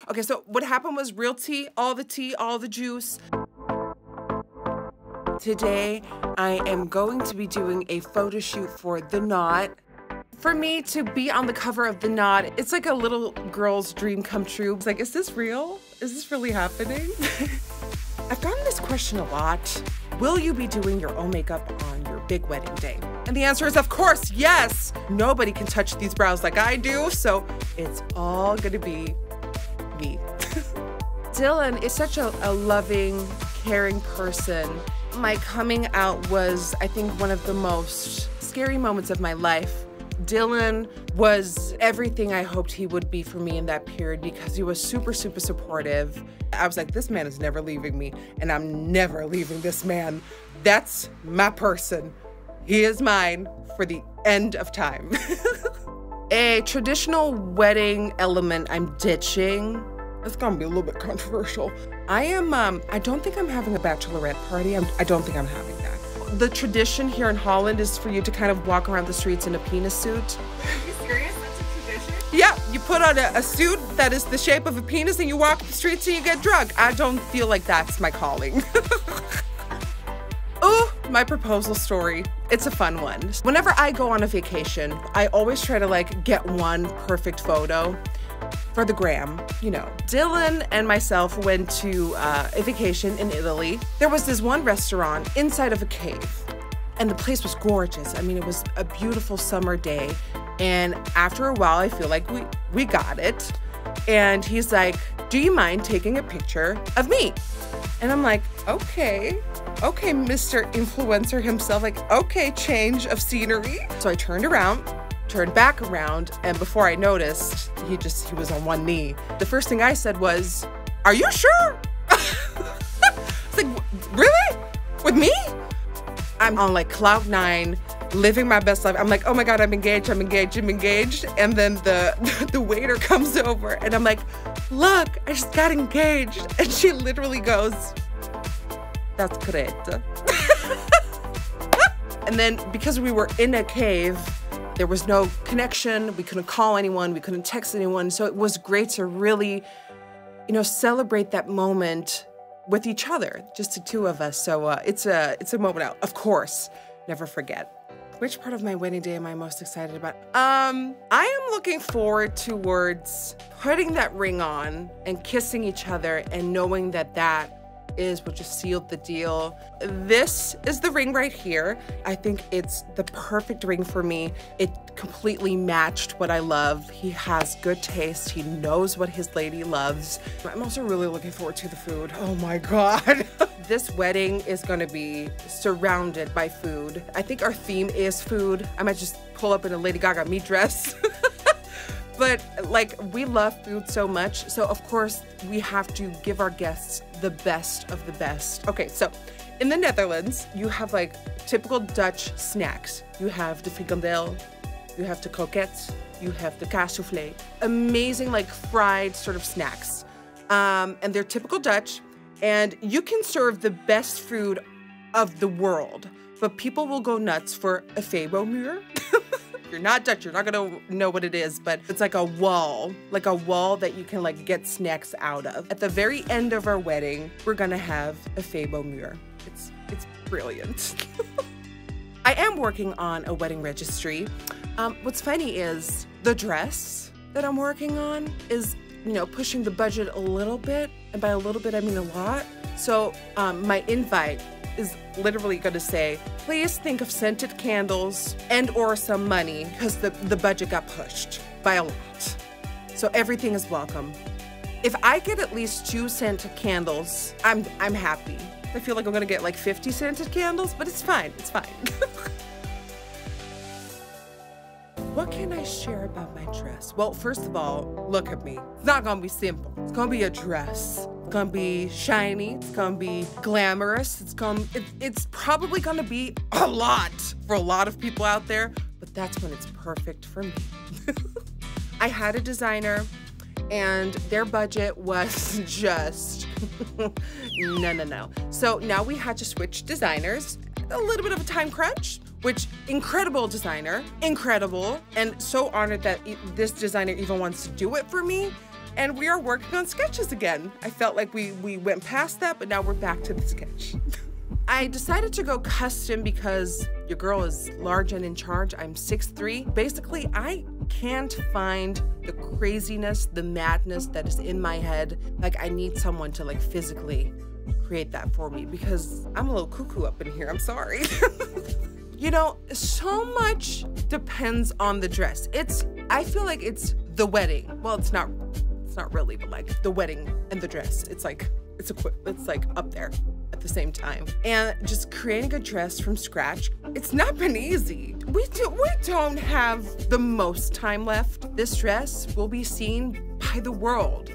Okay, so what happened was real tea, all the juice. Today, I am going to be doing a photo shoot for The Knot. For me to be on the cover of The Knot, it's like a little girl's dream come true. It's like, is this real? Is this really happening? I've gotten this question a lot. Will you be doing your own makeup on your big wedding day? And the answer is, of course, yes. Nobody can touch these brows like I do, so it's all gonna be me. Dylan is such a loving, caring person. My coming out was, I think, one of the most scary moments of my life. Dylan was everything I hoped he would be for me in that period because he was super, super supportive. I was like, this man is never leaving me, and I'm never leaving this man. That's my person. He is mine for the end of time. A traditional wedding element I'm ditching. It's gonna be a little bit controversial. I don't think I'm having a bachelorette party. I don't think I'm having that. The tradition here in Holland is for you to kind of walk around the streets in a penis suit. Are you serious? That's a tradition? Yeah, you put on a suit that is the shape of a penis and you walk the streets and you get drunk. I don't feel like that's my calling. Oh, my proposal story. It's a fun one. Whenever I go on a vacation, I always try to like get one perfect photo for the gram, you know. Dylan and myself went to a vacation in Italy. There was this one restaurant inside of a cave, and the place was gorgeous. I mean, it was a beautiful summer day, and after a while, I feel like we got it. And he's like, do you mind taking a picture of me? And I'm like, okay, Mr. Influencer himself, like, okay, change of scenery. So I turned back around, and before I noticed, he was on one knee. The first thing I said was, are you sure? It's like, really? With me? I'm on like cloud 9, living my best life. I'm like, oh my God, I'm engaged. And then the waiter comes over and I'm like, look, I just got engaged. And she literally goes, that's great. And then because we were in a cave, there was no connection, we couldn't call anyone, we couldn't text anyone, so it was great to really, you know, celebrate that moment with each other, just the two of us. So it's a moment I'll, of course, never forget. Which part of my wedding day am I most excited about? I am looking forward towards putting that ring on and kissing each other and knowing that that is what just sealed the deal. This is the ring right here. I think it's the perfect ring for me. It completely matched what I love. He has good taste. He knows what his lady loves. I'm also really looking forward to the food. Oh my God. This wedding is gonna be surrounded by food. I think our theme is food. I might just pull up in a Lady Gaga meat dress. But like, we love food so much, so of course we have to give our guests the best of the best. Okay, so in the Netherlands, you have like typical Dutch snacks. You have the frikandel, you have the croquettes, you have the kaas soufflé. Amazing like fried sort of snacks. And they're typical Dutch, and you can serve the best food of the world, but people will go nuts for a febo-muur. If you're not Dutch, you're not gonna know what it is, but it's like a wall that you can like get snacks out of. At the very end of our wedding, we're gonna have a febo-muur. It's brilliant. I am working on a wedding registry. What's funny is the dress that I'm working on is, you know, pushing the budget a little bit, and by a little bit I mean a lot. So my invite is literally gonna say, please think of scented candles and or some money, because the budget got pushed by a lot. So everything is welcome. If I get at least 2 scented candles, I'm happy. I feel like I'm gonna get like 50 scented candles, but it's fine, it's fine. What can I share about my dress? Well, first of all, look at me. It's not gonna be simple. It's gonna be a dress. It's gonna be shiny, it's gonna be glamorous, it's probably gonna be a lot for a lot of people out there, but that's when it's perfect for me. I had a designer, and their budget was just, no. So now we had to switch designers, a little bit of a time crunch, which, incredible designer, incredible, and so honored that this designer even wants to do it for me. And we are working on sketches again. I felt like we went past that, but now we're back to the sketch. I decided to go custom because your girl is large and in charge. I'm 6'3". Basically, I can't find the craziness, the madness that is in my head. Like, I need someone to like physically create that for me because I'm a little cuckoo up in here. I'm sorry. You know, so much depends on the dress. I feel like it's the wedding. Well, it's not really, but like the wedding and the dress. It's like up there at the same time. And just creating a dress from scratch, it's not been easy. We don't have the most time left. This dress will be seen by the world.